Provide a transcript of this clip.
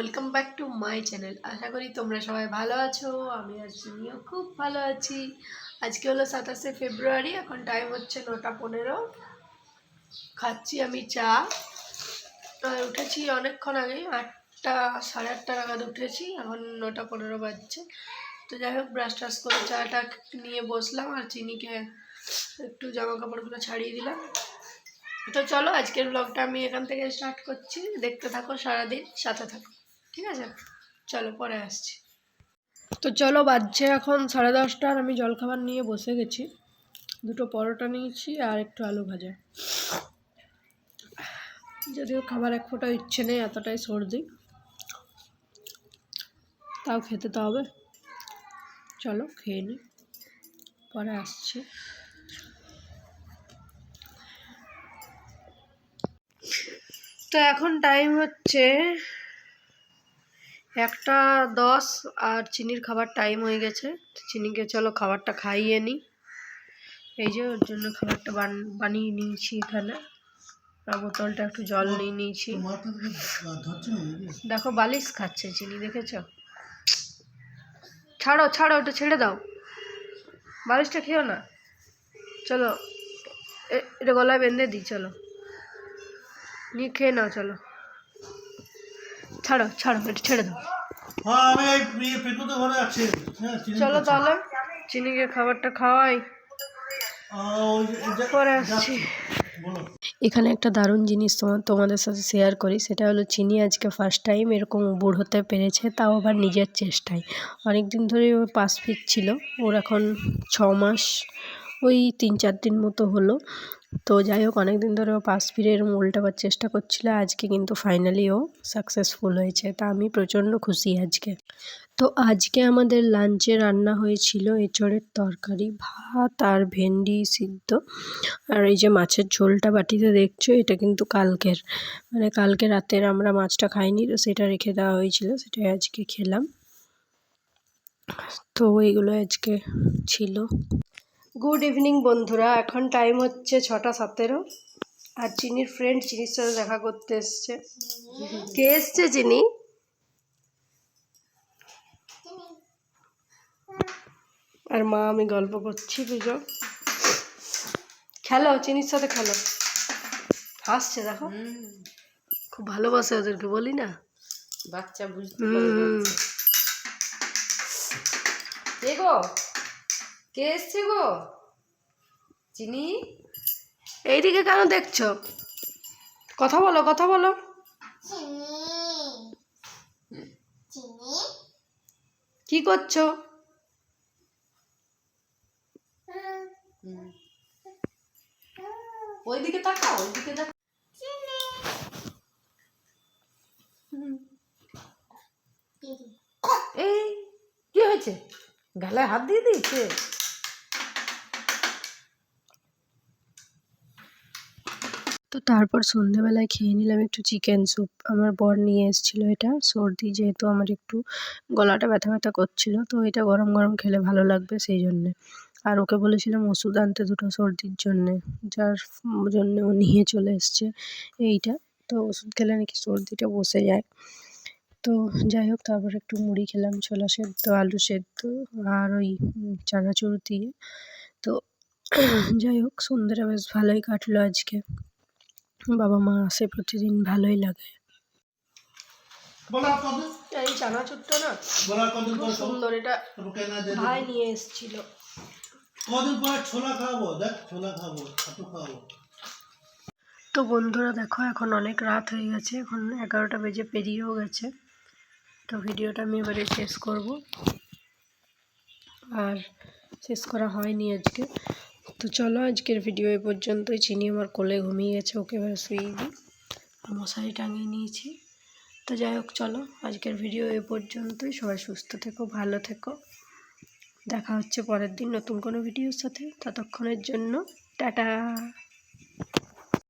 Welcome back to my channel. আশা করি তোমরা সবাই ভালো আছো। আমি আমিও খুব ভালো আছি। আজকে হলো 27শে ফেব্রুয়ারি, এখন টাইম হচ্ছে 9:15। খাচ্ছি আমি চা। উঠেছি অনেকক্ষণ আগে, 8টা সাড়ে 8টা নাগাদ উঠেছি, এখন 9:15 বাজছে। তো যাই হোক, ব্রাশ টাশ করে চাটা নিয়ে বসলাম আর চিনিকে একটু জামা কাপড়গুলো ছাড়িয়ে দিলাম। তো চলো আজকের ব্লগটা আমি এখান থেকে স্টার্ট করছি, দেখতে থাকো, সারাদিন সাথে থাকো, ঠিক আছে? চলো পরে আসছি। তো চলো, বাজছে এখন 10:30 আর আমি জলখাবার নিয়ে বসে গেছি। 2টো পরোটা নিয়েছি আর একটু আলু ভাজা। যদিও খাবার এক ফোঁটা ইচ্ছে নেই, এতটাই সর্দি, তাও খেতে তো হবে। চলো খেয়ে নিই, পরে আসছি। তো এখন টাইম হচ্ছে 1:10 আর চিনির খাবার টাইম হয়ে গেছে। চিনিকে চলো খাবারটা খাইয়ে নিই। এই যে ওর জন্য খাবারটা বানিয়ে নিয়েছি এখানে। আর বোতলটা একটু জল নিয়ে নিয়েছি। দেখো বালিশ খাচ্ছে চিনি, দেখেছো? ছাড়ো ছাড়ো, ওটা ছেড়ে দাও, বালিশটা খেও না। চলো এটা গলায় বেঁধে দিই, চলো নিয়ে খেয়ে নাও। চলো ছাড়ো ছাড়ো, এটা ছেড়ে দাও। চলো তাহলে চিনিকে খাবারটা খাওয়াই, পরে আসছি। এখানে একটা দারুণ জিনিস তোমাদের সাথে শেয়ার করি, সেটা হলো চিনি আজকে ফার্স্ট টাইম এরকম উবুর হতে পেরেছে, তাও আবার নিজের চেষ্টায়। অনেক দিন ধরে ও পাস ফিরছিল, ওর এখন 6 মাস, ওই 3-4 দিন মতো হলো। তো যাই হোক, অনেক দিন ধরে ও পাস ফিরে এরকম উল্টাবার চেষ্টা করছিল, আজকে কিন্তু ফাইনালি ও সাকসেসফুল হয়েছে। তা আমি প্রচণ্ড খুশি আজকে। তো আজকে আমাদের লাঞ্চে রান্না হয়েছিল এঁচোড়ের তরকারি, ভাত আর ভেন্ডি সিদ্ধ। আর এই যে মাছের ঝোলটা বাটিতে দেখছো, এটা কিন্তু কালকের, মানে কালকে রাতের আমরা মাছটা খাইনি, তো সেটা রেখে দেওয়া হয়েছিল, সেটাই আজকে খেলাম। তো এইগুলো আজকে ছিল। গুড ইভিনিং বন্ধুরা, এখন টাইম হচ্ছে 6:17 আর চিনির ফ্রেন্ড চিনির সাথে দেখা করতে এসছে। কে এসছে চিনি? আর মা আমি গল্প করছি। বুঝো, খেলো চিনির সাথে খেলো। হাসছে দেখো, খুব ভালোবাসে ওদেরকে, বলি না বাচ্চা বুঝতে পারে। কে গো, কে এসছে গো? চিনি এইদিকে কেন দেখছো? কথা বলো, কথা বলো। কি করছো? ওইদিকে তাকাও, ওইদিকে দেখ। এই কি হয়েছে? গালায় হাত দিয়ে দিয়েছে। তো তারপর সন্ধেবেলায় খেয়ে নিলাম একটু চিকেন স্যুপ। আমার বর নিয়ে এসেছিলো এটা, সর্দি যেহেতু আমার একটু গলাটা ব্যথা ব্যথা করছিল, তো এটা গরম গরম খেলে ভালো লাগবে সেই জন্যে। আর ওকে বলেছিলাম ওষুধ আনতে 2টো সর্দির জন্যে, যার জন্য ও নিয়ে চলে এসছে এইটা। তো ওষুধ খেলে নাকি সর্দিটা বসে যায়। তো যাই হোক, তারপর একটু মুড়ি খেলাম, ছোলা সেদ্ধ, আলু সেদ্ধ আর ওই চানাচুর দিয়ে। তো যাই হোক, সন্ধ্যেটা বেশ ভালোই কাটলো আজকে। বাবা মা আসে প্রতিদিন, ভালোই লাগে। এই চানাচুরটা না খুব সুন্দর, এটা ভাই নিয়ে এসেছিল। তো বন্ধুরা দেখো, এখন অনেক রাত হয়ে গেছে, এখন 11টা বেজে পেরিয়েও গেছে। তো ভিডিওটা আমি এবারে শেষ করব, আর শেষ করা হয়নি আজকে। তো চলো আজকের ভিডিও এ পর্যন্তই। চিনি আমার কোলে ঘুমিয়ে গেছে, ওকে এবারে শুয়ে দিই, মশারি টাঙিয়ে নিয়েছি। তো যাই হোক, চলো আজকের ভিডিও এ পর্যন্তই। সবাই সুস্থ থেকো, ভালো থেকো, দেখা হচ্ছে পরের দিন নতুন কোনো ভিডিওর সাথে। ততক্ষণের জন্য টাটা।